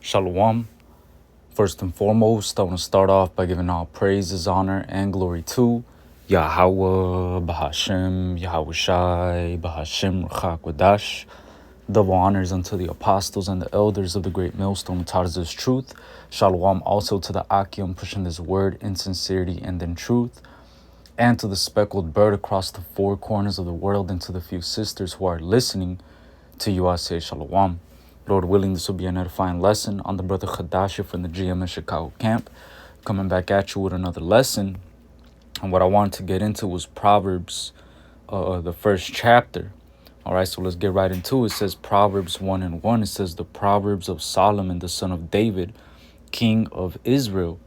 Shalom. First and foremost, I want to start off by giving all praises, honor, and glory to Yahweh, Bahashem, Yahweh Shai, Bahashem, Ruach Wadash. Double honors unto the apostles and the elders of the great millstone who taught us this truth. Shalom also to the Akim pushing this word in sincerity and in truth. And to the speckled bird across the four corners of the world, and to the few sisters who are listening to you, I say Shalom. Lord willing, this will be an edifying lesson on the brother Khadasha from the GMS Chicago camp. Coming back at you with another lesson. And what I wanted to get into was Proverbs, the first chapter. All right, so let's get right into it. It says Proverbs 1:1. It says the Proverbs of Solomon, the son of David, king of Israel,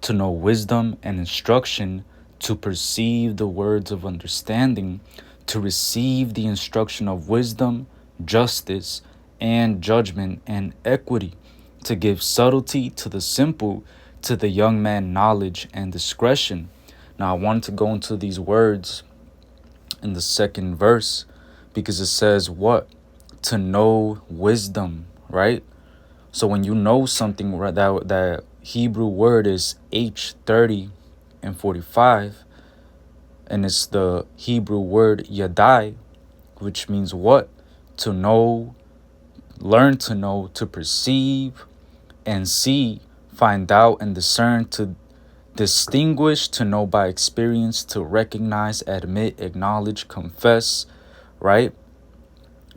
to know wisdom and instruction, to perceive the words of understanding, to receive the instruction of wisdom, justice, and judgment and equity, to give subtlety to the simple, to the young man knowledge and discretion. Now, I wanted to go into these words in the second verse because it says what? To know wisdom, right? So when you know something, that Hebrew word is H30 and 45, and it's the Hebrew word yadai, which means what? To know, learn to know, to perceive and see, find out and discern, to distinguish, to know by experience, to recognize, admit, acknowledge, confess, right?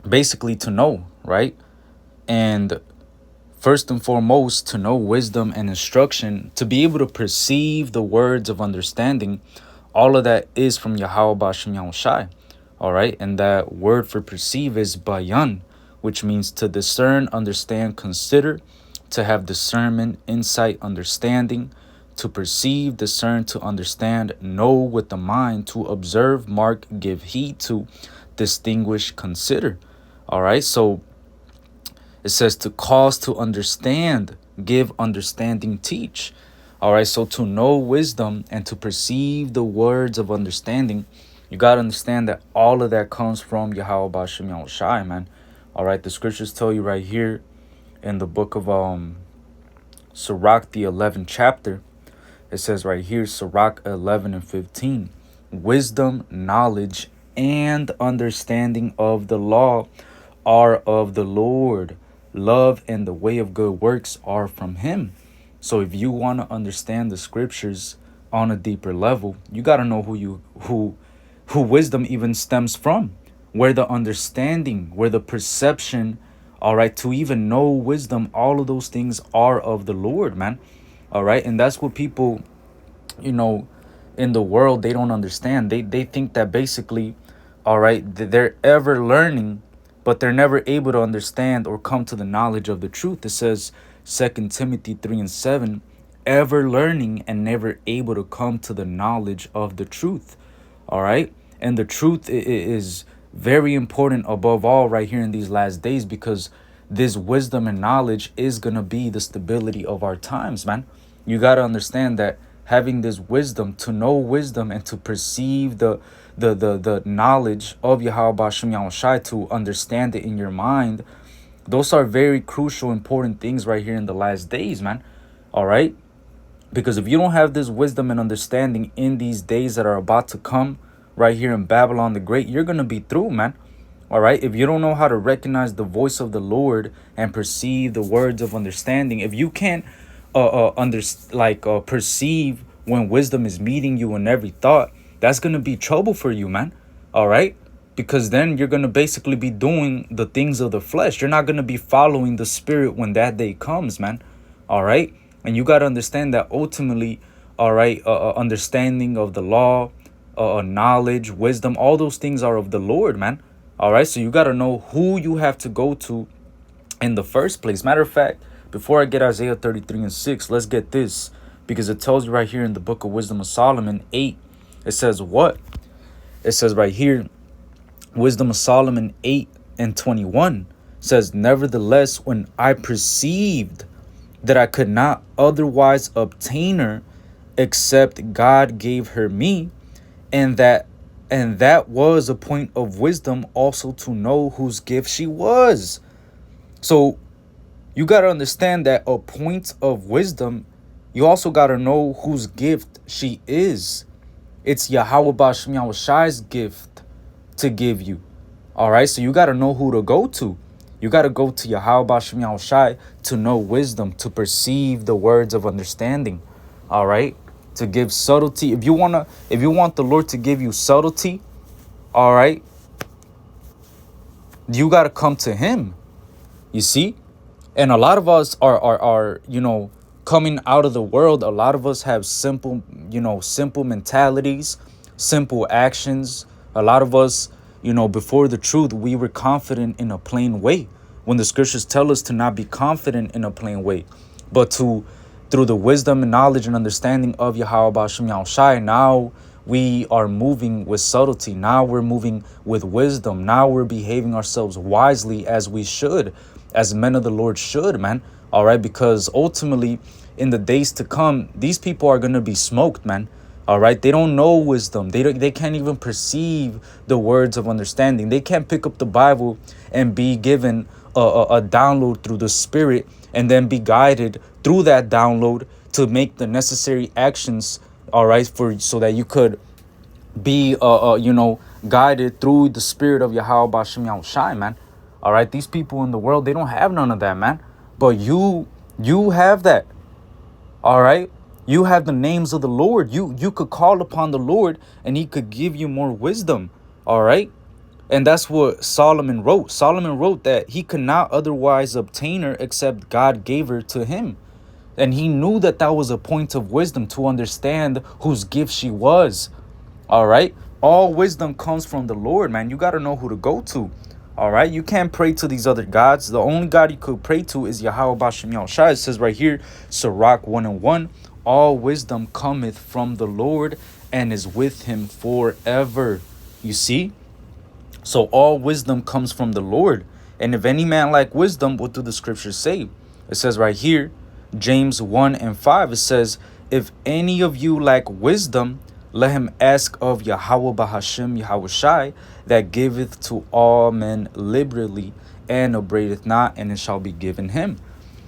Basically to know, right? And first and foremost, to know wisdom and instruction, to be able to perceive the words of understanding, all of that is from Yahweh Bashem Yahushai. All right. And that word for perceive is bayan, which means to discern, understand, consider, to have discernment, insight, understanding, to perceive, discern, to understand, know with the mind, to observe, mark, give heed to, distinguish, consider. All right. So it says to cause to understand, give understanding, teach. All right, so to know wisdom and to perceive the words of understanding, you got to understand that all of that comes from Yahweh Bashem Yahushai, man. All right, the scriptures tell you right here in the book of Sirach, the 11th chapter. It says right here, Sirach 11:15, wisdom, knowledge, and understanding of the law are of the Lord. Love and the way of good works are from him. So if you want to understand the scriptures on a deeper level, you got to know who wisdom even stems from, where the understanding, where the perception, all right, to even know wisdom, all of those things are of the Lord, man. All right, and that's what people, in the world, they don't understand. They think that basically, all right, they're ever learning, but they're never able to understand or come to the knowledge of the truth. It says 2 Timothy 3:7, ever learning and never able to come to the knowledge of the truth. All right. And the truth is very important above all right here in these last days, because this wisdom and knowledge is going to be the stability of our times, man. You got to understand that having this wisdom, to know wisdom and to perceive the knowledge of Yahweh Bashem Yahushai, to understand it in your mind, those are very crucial, important things right here in the last days, man. All right. Because if you don't have this wisdom and understanding in these days that are about to come right here in Babylon the Great, you're going to be through, man. All right. If you don't know how to recognize the voice of the Lord and perceive the words of understanding, if you can't perceive when wisdom is meeting you in every thought, that's going to be trouble for you, man. All right. Because then you're going to basically be doing the things of the flesh. You're not going to be following the spirit when that day comes, man. All right. And you got to understand that ultimately, all right, understanding of the law, knowledge, wisdom, all those things are of the Lord, man. All right. So you got to know who you have to go to in the first place. Matter of fact, before I get Isaiah 33:6, let's get this, because it tells you right here in the book of Wisdom of Solomon 8. It says what? It says right here, Wisdom of Solomon 8:21 says, nevertheless, when I perceived that I could not otherwise obtain her except God gave her me, and that was a point of wisdom also to know whose gift she was. So You got to understand that a point of wisdom, you also got to know whose gift she is. It's Yahweh Bashem Yahushai's gift to give you. All right, so you got to know who to go to. You got to go to Yahweh Bashem Yahushai to know wisdom, to perceive the words of understanding. All right, to give subtlety. If you want the Lord to give you subtlety, all right, you got to come to Him. You see, and a lot of us are coming out of the world. A lot of us have simple mentalities, simple actions. A lot of us, before the truth, we were confident in a plain way, when the scriptures tell us to not be confident in a plain way, but through the wisdom and knowledge and understanding of Yahweh Bashem Yahushai, now we are moving with subtlety. Now we're moving with wisdom. Now we're behaving ourselves wisely, as we should, as men of the Lord should, man. All right, because ultimately in the days to come, these people are going to be smoked, man. All right, they don't know wisdom. They can't even perceive the words of understanding. They can't pick up the Bible and be given a download through the Spirit, and then be guided through that download to make the necessary actions, all right, so that you could be guided through the Spirit of Yahweh Bashem Yahushai, man. All right, these people in the world, they don't have none of that, man. But you have that. All right, you have the names of the Lord. You could call upon the Lord and He could give you more wisdom. All right, and that's what Solomon wrote. Solomon wrote that he could not otherwise obtain her except God gave her to him. And he knew that that was a point of wisdom, to understand whose gift she was. All right. All wisdom comes from the Lord, man. You got to know who to go to. All right. You can't pray to these other gods. The only God you could pray to is Yahweh Bashem Yahushai. It says right here, Sirach 1:1, all wisdom cometh from the Lord and is with Him forever. You see? So all wisdom comes from the Lord. And if any man lack wisdom, what do the scriptures say? It says right here, James 1:5, it says, if any of you lack wisdom, let him ask of Yahweh Bahashem Yahushai, that giveth to all men liberally, and upbraideth not, and it shall be given him.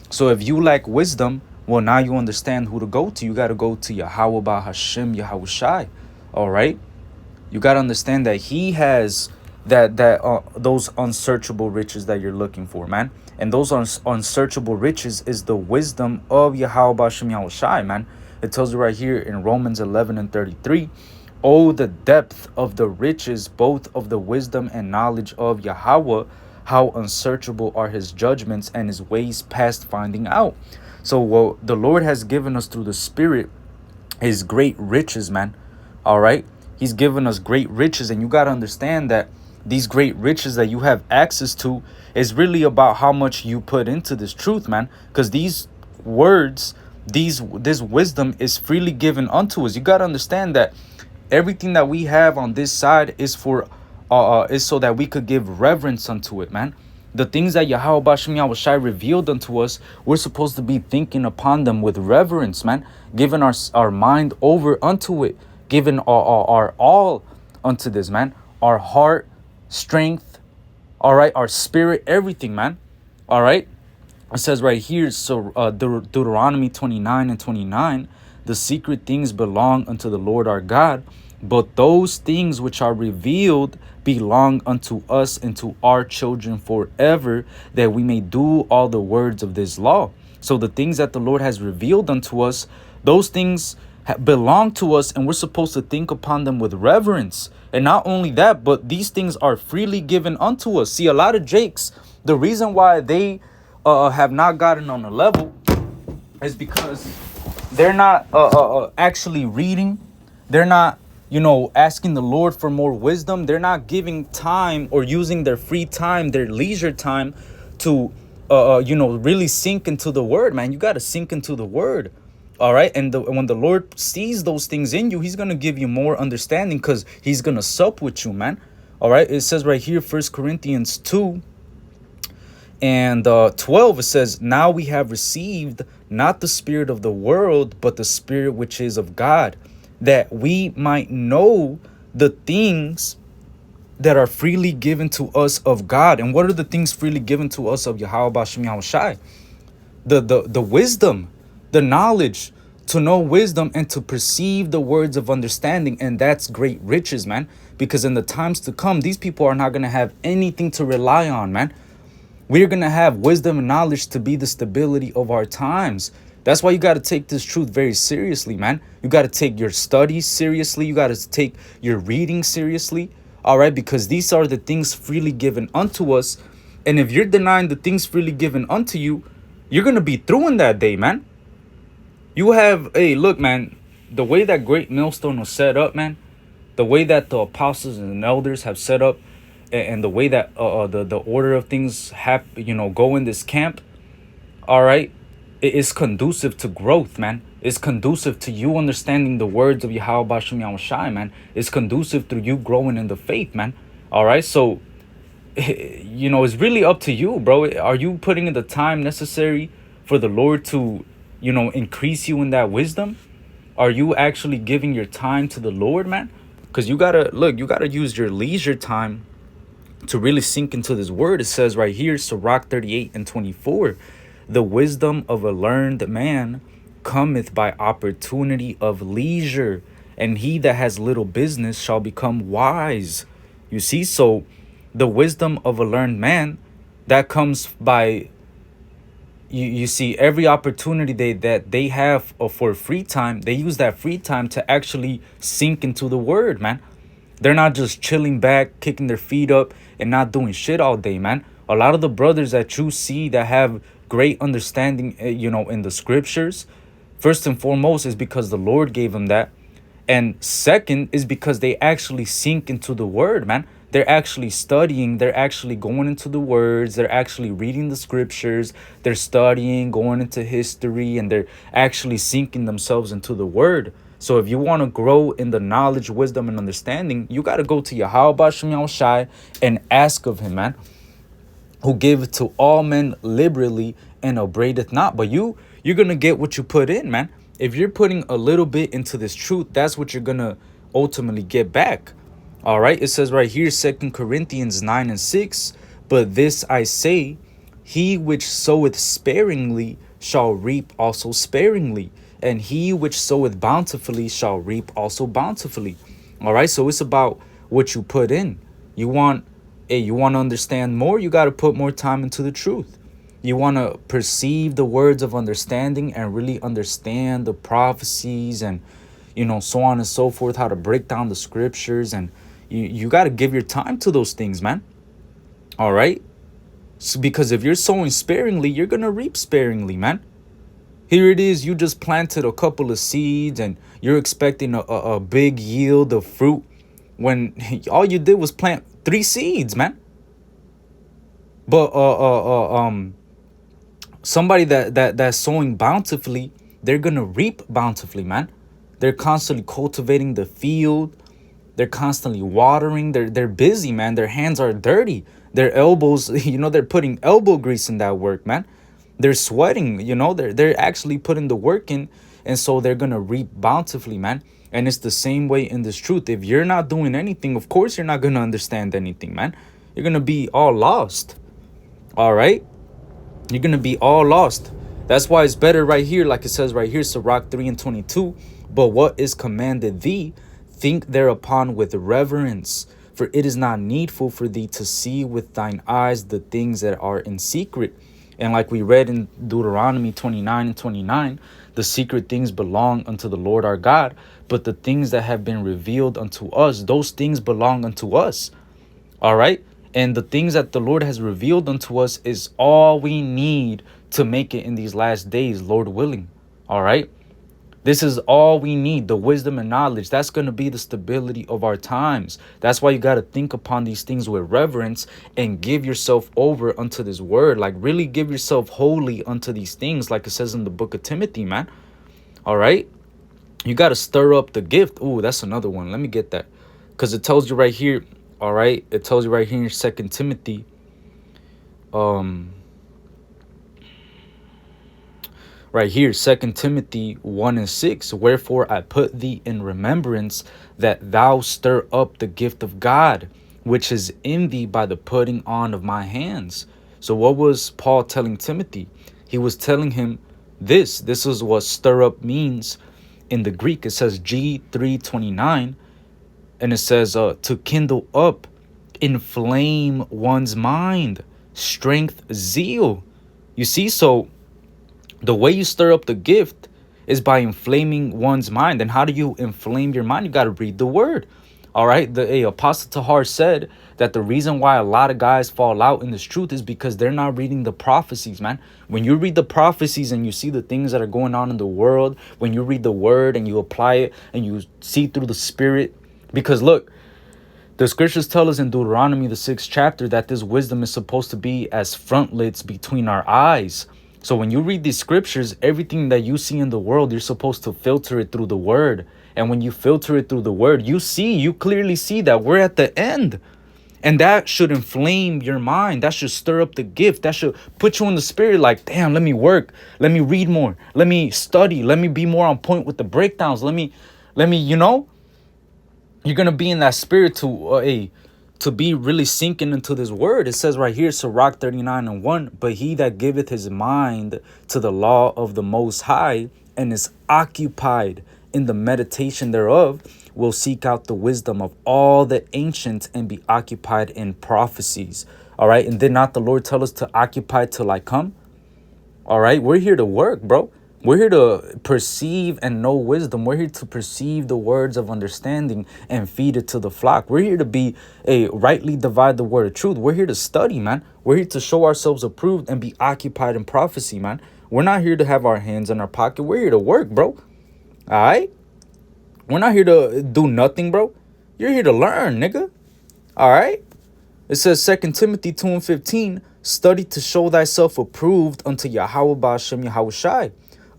So if you lack wisdom, well, now you understand who to go to. You got to go to Yahweh Bahashem Yahushai. All right? You got to understand that He has those unsearchable riches that you're looking for, man. And those unsearchable riches is the wisdom of Yahweh Bashem Yahushai, man. It tells you right here in Romans 11:33, oh, the depth of the riches, both of the wisdom and knowledge of Yahweh, how unsearchable are His judgments and His ways past finding out. So what the Lord has given us through the Spirit is great riches, man. All right. He's given us great riches, and you got to understand that these great riches that you have access to is really about how much you put into this truth, man. Because these words, this wisdom is freely given unto us. You got to understand that everything that we have on this side is for is so that we could give reverence unto it, man. The things that Yahweh Bashem Yahushai revealed unto us, we're supposed to be thinking upon them with reverence, man. Giving our mind over unto it. Giving our all unto this, man. Our heart, strength, all right, our spirit, everything, man. All right. It says right here, so Deuteronomy 29:29, the secret things belong unto the Lord our God, but those things which are revealed belong unto us and to our children forever, that we may do all the words of this law. So the things that the Lord has revealed unto us, those things belong to us, and we're supposed to think upon them with reverence. And not only that, but these things are freely given unto us. See, a lot of Jakes, the reason why they have not gotten on the level is because they're not actually reading. They're not, asking the Lord for more wisdom. They're not giving time or using their free time, their leisure time to, really sink into the word, man. You got to sink into the word. All right. And when the Lord sees those things in you, He's going to give you more understanding, because He's going to sup with you, man. All right. It says right here, 1 Corinthians 2:12, it says, now we have received not the spirit of the world, but the Spirit which is of God, that we might know the things that are freely given to us of God. And what are the things freely given to us of Yahweh Bashem Yahushai? the wisdom, the knowledge, to know wisdom and to perceive the words of understanding. And that's great riches, man. Because in the times to come, these people are not going to have anything to rely on, man. We're going to have wisdom and knowledge to be the stability of our times. That's why you got to take this truth very seriously, man. You got to take your studies seriously. You got to take your reading seriously. All right, because these are the things freely given unto us. And if you're denying the things freely given unto you, you're going to be through in that day, man. You have, hey, look, man, the way that Great Millstone was set up, man, the way that the apostles and elders have set up, and the way that the order of things have, go in this camp, all right, it is conducive to growth, man. It's conducive to you understanding the words of Yahweh Bashem Yahushai, man. It's conducive to you growing in the faith, man. All right, so, it's really up to you, bro. Are you putting in the time necessary for the Lord to, increase you in that wisdom? Are you actually giving your time to the Lord, man? Because you gotta use your leisure time to really sink into this word. It says right here, Sirach 38:24, the wisdom of a learned man cometh by opportunity of leisure, and he that has little business shall become wise. You see, so the wisdom of a learned man, that comes by, you see, every opportunity that they have for free time, they use that free time to actually sink into the word, man. They're not just chilling back, kicking their feet up and not doing shit all day, man. A lot of the brothers that you see that have great understanding, in the scriptures, first and foremost is because the Lord gave them that. And second is because they actually sink into the word, man. They're actually studying. They're actually going into the words. They're actually reading the scriptures. They're studying, going into history, and they're actually sinking themselves into the word. So if you want to grow in the knowledge, wisdom, and understanding, you got to go to Yahweh Bashem Yahushai and ask of him, man, who giveth to all men liberally and upbraideth not. But you're going to get what you put in, man. If you're putting a little bit into this truth, that's what you're going to ultimately get back. All right. It says right here, 2 Corinthians 9:6. But this I say, he which soweth sparingly shall reap also sparingly, and he which soweth bountifully shall reap also bountifully. All right. So it's about what you put in. You want to understand more, you got to put more time into the truth. You want to perceive the words of understanding and really understand the prophecies and, so on and so forth, how to break down the scriptures. And you got to give your time to those things, man. All right. So because if you're sowing sparingly, you're going to reap sparingly, man. Here it is. You just planted a couple of seeds and you're expecting a big yield of fruit when all you did was plant 3 seeds, man. But somebody that's sowing bountifully, they're gonna reap bountifully, man. They're constantly cultivating the field. They're constantly watering. They're busy, man. Their hands are dirty. Their elbows, they're putting elbow grease in that work, man. They're sweating, they're actually putting the work in, and so they're gonna reap bountifully, man. And it's the same way in this truth. If you're not doing anything, of course you're not gonna understand anything, man. You're gonna be all lost. All right, you're gonna be all lost. That's why it's better right here, like it says right here, Sirach 3:22. But what is commanded thee, think thereupon with reverence. For it is not needful for thee to see with thine eyes the things that are in secret. And like we read in Deuteronomy 29:29, the secret things belong unto the Lord our God, but the things that have been revealed unto us, those things belong unto us. All right. And the things that the Lord has revealed unto us is all we need to make it in these last days, Lord willing. All right. This is all we need, the wisdom and knowledge. That's going to be the stability of our times. That's why you got to think upon these things with reverence and give yourself over unto this word. Like really give yourself wholly unto these things, like it says in the book of Timothy, man. All right. You got to stir up the gift. Ooh, that's another one. Let me get that. Because it tells you right here. All right. It tells you right here in 2 Timothy. Right here, 2 Timothy 1:6. Wherefore I put thee in remembrance that thou stir up the gift of God, which is in thee by the putting on of my hands. So what was Paul telling Timothy? he was telling him this. This is what stir up means in the Greek. It says G329, and it says to kindle up, inflame one's mind, strength, zeal. You see, so the way you stir up the gift is by inflaming one's mind. And how do you inflame your mind? You got to read the word. All right. The Apostle Tahar said that the reason why a lot of guys fall out in this truth is because they're not reading the prophecies, man. When you read the prophecies and you see the things that are going on in the world, when you read the word and you apply it and you see through the spirit, because look, the scriptures tell us in Deuteronomy, the 6th chapter, that this wisdom is supposed to be as frontlets between our eyes. So when you read these scriptures, everything that you see in the world, you're supposed to filter it through the word. And when you filter it through the word, you clearly see that we're at the end. And that should inflame your mind. That should stir up the gift. That should put you in the spirit like, damn, let me work. Let me read more. Let me study. Let me be more on point with the breakdowns. Let me, you know, you're going to be in that spirit to be really sinking into this word. It says right here, Sirach 39:1, but he that giveth his mind to the law of the Most High and is occupied in the meditation thereof will seek out the wisdom of all the ancients and be occupied in prophecies. All right. And did not the Lord tell us to occupy till I come? All right. We're here to work, bro. We're here to perceive and know wisdom. We're here to perceive the words of understanding and feed it to the flock. We're here to be rightly divide the word of truth. We're here to study, man. We're here to show ourselves approved and be occupied in prophecy, man. We're not here to have our hands in our pocket. We're here to work, bro. All right? We're not here to do nothing, bro. You're here to learn, nigga. All right? It says 2 Timothy 2:15, study to show thyself approved unto Yahweh Ba'ashem Yahushai,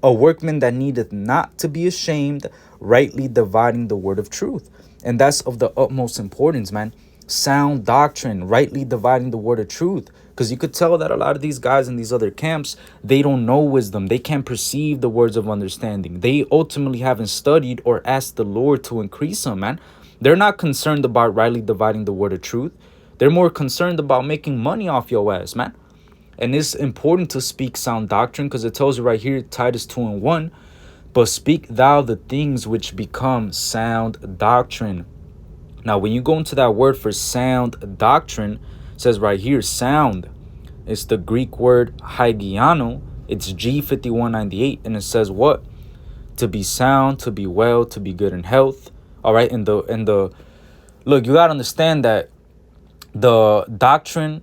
a workman that needeth not to be ashamed, rightly dividing the word of truth. And that's of the utmost importance, man. Sound doctrine, rightly dividing the word of truth. Because you could tell that a lot of these guys in these other camps, they don't know wisdom. They can't perceive the words of understanding. They ultimately haven't studied or asked the Lord to increase them, man. They're not concerned about rightly dividing the word of truth. They're more concerned about making money off your ass, man. And it's important to speak sound doctrine because it tells you right here, Titus 2:1, but speak thou the things which become sound doctrine. Now, when you go into that word for sound doctrine, it says right here, sound. It's the Greek word hygiano. It's G5198. And it says what? To be sound, to be well, to be good in health. All right. And the look, you got to understand that the doctrine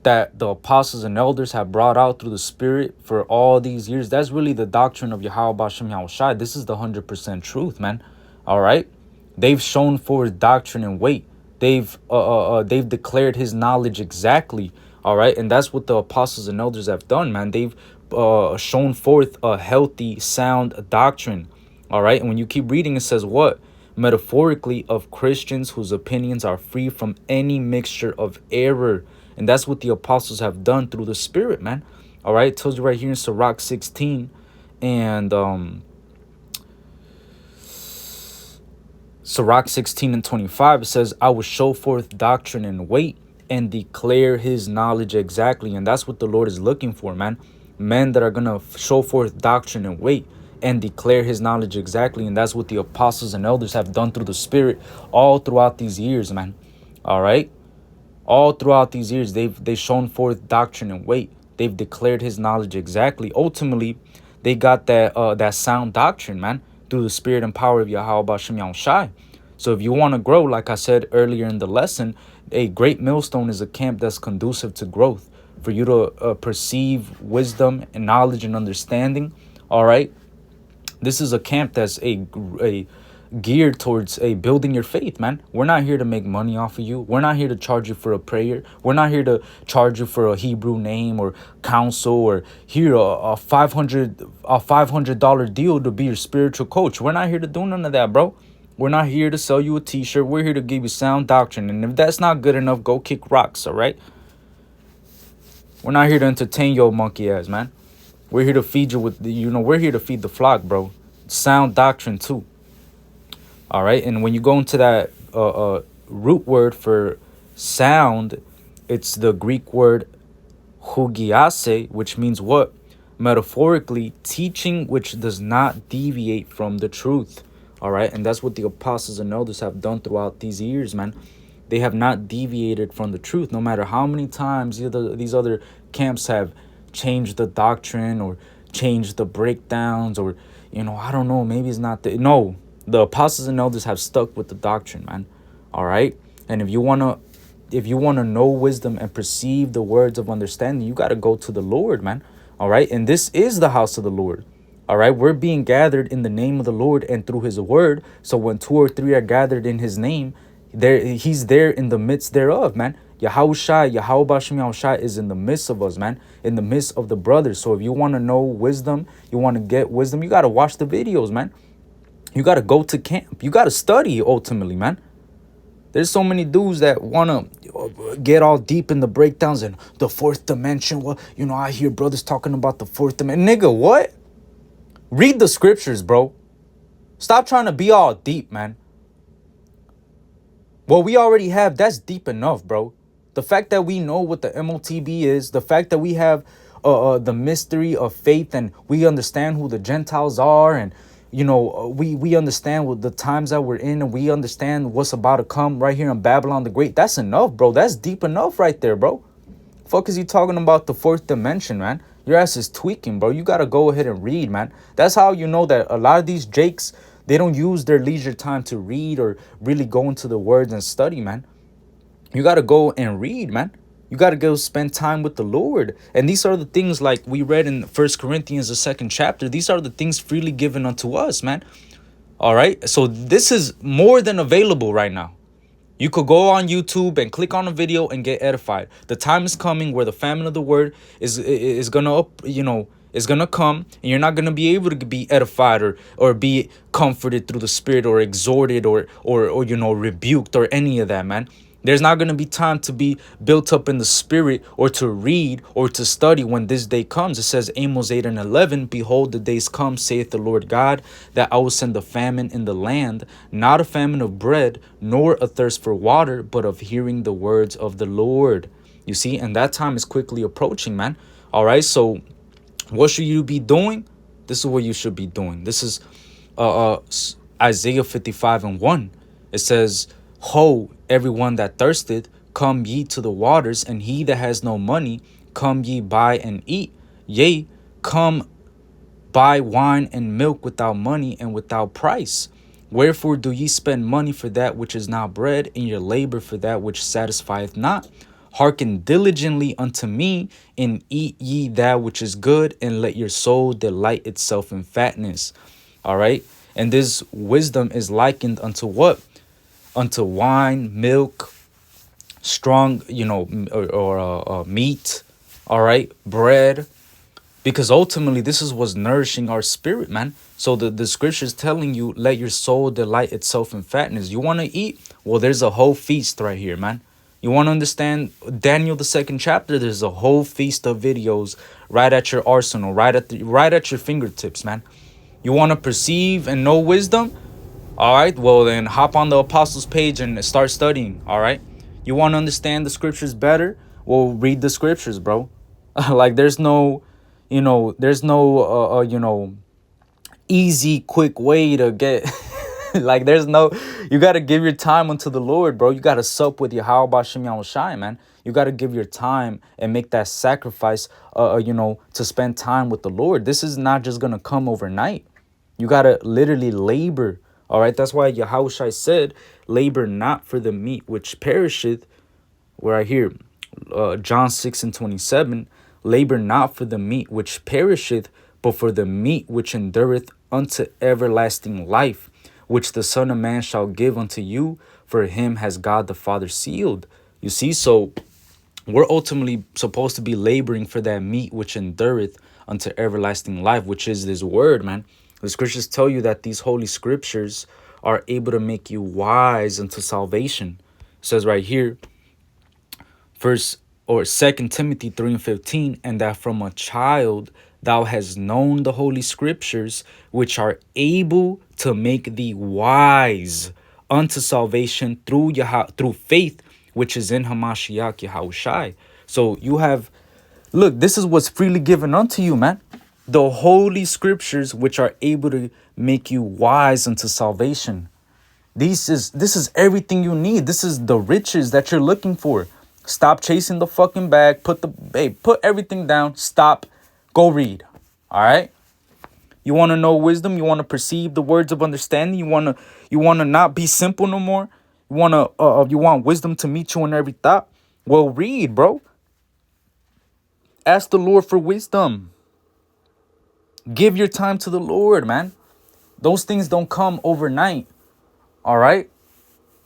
that the apostles and elders have brought out through the spirit for all these years, that's really the doctrine of Yahweh Ba'ashem Yahushai. This is the 100% truth, man. All right. They've shown forth doctrine and weight. They've declared his knowledge exactly. All right. And that's what the apostles and elders have done, man. They've shown forth a healthy, sound doctrine. All right. And when you keep reading, it says what? Metaphorically, of Christians whose opinions are free from any mixture of error. And that's what the apostles have done through the spirit, man. All right. It tells you right here in Sirach 16 and Sirach 16:25, it says, I will show forth doctrine and weight and declare his knowledge exactly. And that's what the Lord is looking for, man. Men that are going to show forth doctrine and weight and declare his knowledge exactly. And that's what the apostles and elders have done through the spirit all throughout these years, man. All right. All throughout these years, they've shown forth doctrine and weight. They've declared his knowledge exactly. Ultimately, they got that sound doctrine, man, through the spirit and power of Yahweh Ba'ashem Yahushai. So if you want to grow, like I said earlier in the lesson, a great millstone is a camp that's conducive to growth. For you to perceive wisdom and knowledge and understanding, all right? This is a camp that's a geared towards building your faith, man. We're not here to make money off of you. We're not here to charge you for a prayer. We're not here to charge you for a Hebrew name or counsel or here a $500 deal to be your spiritual coach. We're not here to do none of that, bro. We're not here to sell you a t-shirt. We're here to give you sound doctrine. And if that's not good enough, go kick rocks, all right? We're not here to entertain your monkey ass, man. We're here to feed you with, we're here to feed the flock, bro. Sound doctrine too. All right. And when you go into that root word for sound, it's the Greek word hugiase, which means what? metaphorically, teaching which does not deviate from the truth. All right. And that's what the apostles and elders have done throughout these years, man. They have not deviated from the truth, no matter how many times these other camps have changed the doctrine or changed the breakdowns, or, I don't know, maybe it's not no, the apostles and elders have stuck with the doctrine, man. All right. And if you want to know wisdom and perceive the words of understanding, you got to go to the Lord, man. All right. And this is the house of the Lord. All right. We're being gathered in the name of the Lord and through his word. So when 2 or 3 are gathered in his name, he's there in the midst thereof, man. Yahushai, Yahweh Bashem Yahushai is in the midst of us, man, in the midst of the brothers. So if you want to know wisdom, you want to get wisdom, you got to watch the videos, man. You got to go to camp. You got to study ultimately, man. There's so many dudes that want to get all deep in the breakdowns and the fourth dimension. Well, I hear brothers talking about the fourth dimension. Nigga, what? Read the scriptures, bro. Stop trying to be all deep, man. What we already have, that's deep enough, bro. The fact that we know what the MOTB is, the fact that we have the mystery of faith, and we understand who the Gentiles are, and we understand what the times that we're in, and we understand what's about to come right here in Babylon the Great. That's enough, bro. That's deep enough right there, bro. Fuck is you talking about the fourth dimension, man? Your ass is tweaking, bro. You got to go ahead and read, man. That's how you know that a lot of these jakes, they don't use their leisure time to read or really go into the words and study, man. You got to go and read, man. You got to go spend time with the Lord. And these are the things like we read in 1 Corinthians, the 2nd chapter. These are the things freely given unto us, man. All right. So this is more than available right now. You could go on YouTube and click on a video and get edified. The time is coming where the famine of the word is gonna is gonna come, and you're not gonna be able to be edified or be comforted through the Spirit or exhorted or rebuked or any of that, man. There's not going to be time to be built up in the Spirit or to read or to study when this day comes. It says Amos 8:11, behold, the days come, saith the Lord God, that I will send a famine in the land, not a famine of bread, nor a thirst for water, but of hearing the words of the Lord. You see, and that time is quickly approaching, man. All right, so what should you be doing? This is what you should be doing. This is Isaiah 55:1. It says, ho, everyone that thirsteth, come ye to the waters, and he that has no money, come ye buy and eat. Yea, come buy wine and milk without money and without price. Wherefore do ye spend money for that which is not bread, and your labor for that which satisfieth not? Hearken diligently unto me, and eat ye that which is good, and let your soul delight itself in fatness. All right. And this wisdom is likened unto what? Unto wine, milk, strong, or meat, all right, bread, because ultimately this is what's nourishing our spirit, man. So the scripture's telling you, let your soul delight itself in fatness. You want to eat? Well, there's a whole feast right here, man. You want to understand Daniel, the 2nd chapter? There's a whole feast of videos right at your arsenal, right at your fingertips, man. You want to perceive and know wisdom? All right, well, then hop on the Apostles page and start studying, all right? You want to understand the scriptures better? Well, read the scriptures, bro. Like, there's no easy, quick way to get... Like, you got to give your time unto the Lord, bro. You got to sup with Yahweh Bashem Yahushai, man. You got to give your time and make that sacrifice, to spend time with the Lord. This is not just going to come overnight. You got to literally labor. All right, that's why Yahushua said, labor not for the meat which perisheth, where I hear John 6:27, labor not for the meat which perisheth, but for the meat which endureth unto everlasting life, which the Son of Man shall give unto you, for him has God the Father sealed. You see, so we're ultimately supposed to be laboring for that meat which endureth unto everlasting life, which is this word, man. The scriptures tell you that these holy scriptures are able to make you wise unto salvation. It says right here, 2 Timothy 3:15, and that from a child thou hast known the holy scriptures, which are able to make thee wise unto salvation through faith, which is in Hamashiach Yahushai. So you have, look, this is what's freely given unto you, man. The holy scriptures which are able to make you wise unto salvation. This is everything you need. This is the riches that you're looking for. Stop chasing the fucking bag. Put everything down. Stop. Go read. All right? You want to know wisdom? You want to perceive the words of understanding? You want to not be simple no more? You want wisdom to meet you in every thought? Well, read, bro. Ask the Lord for wisdom. Give your time to the Lord, man. Those things don't come overnight. All right?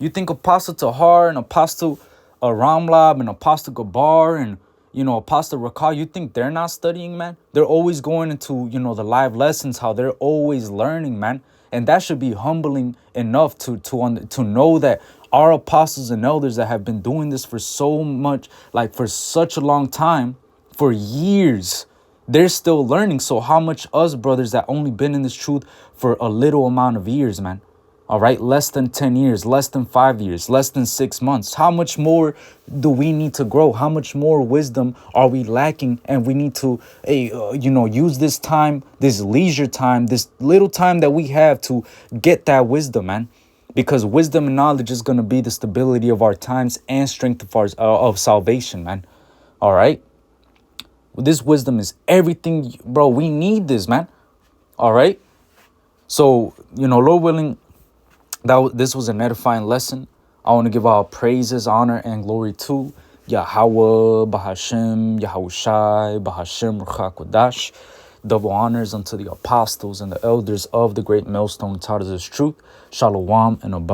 You think Apostle Tahar and Apostle Ramlab and Apostle Gabar and, Apostle Rakal, you think they're not studying, man? They're always going into, the live lessons, how they're always learning, man. And that should be humbling enough to know that our apostles and elders that have been doing this for so much, like for such a long time, for years, they're still learning. So how much us brothers that only been in this truth for a little amount of years, man? All right, less than 10 years, less than 5 years, less than 6 months. How much more do we need to grow? How much more wisdom are we lacking? And we need to, use this time, this leisure time, this little time that we have to get that wisdom, man. Because wisdom and knowledge is going to be the stability of our times and strength of of salvation, man. All right. This wisdom is everything, bro. We need this, man. All right. So, Lord willing, this was an edifying lesson. I want to give all praises, honor, and glory to Yahweh, Bahashem, Yahushai, Bahashem, Ruach Kodash. Double honors unto the apostles and the elders of the great millstone taught us this truth. Shalom and abundance.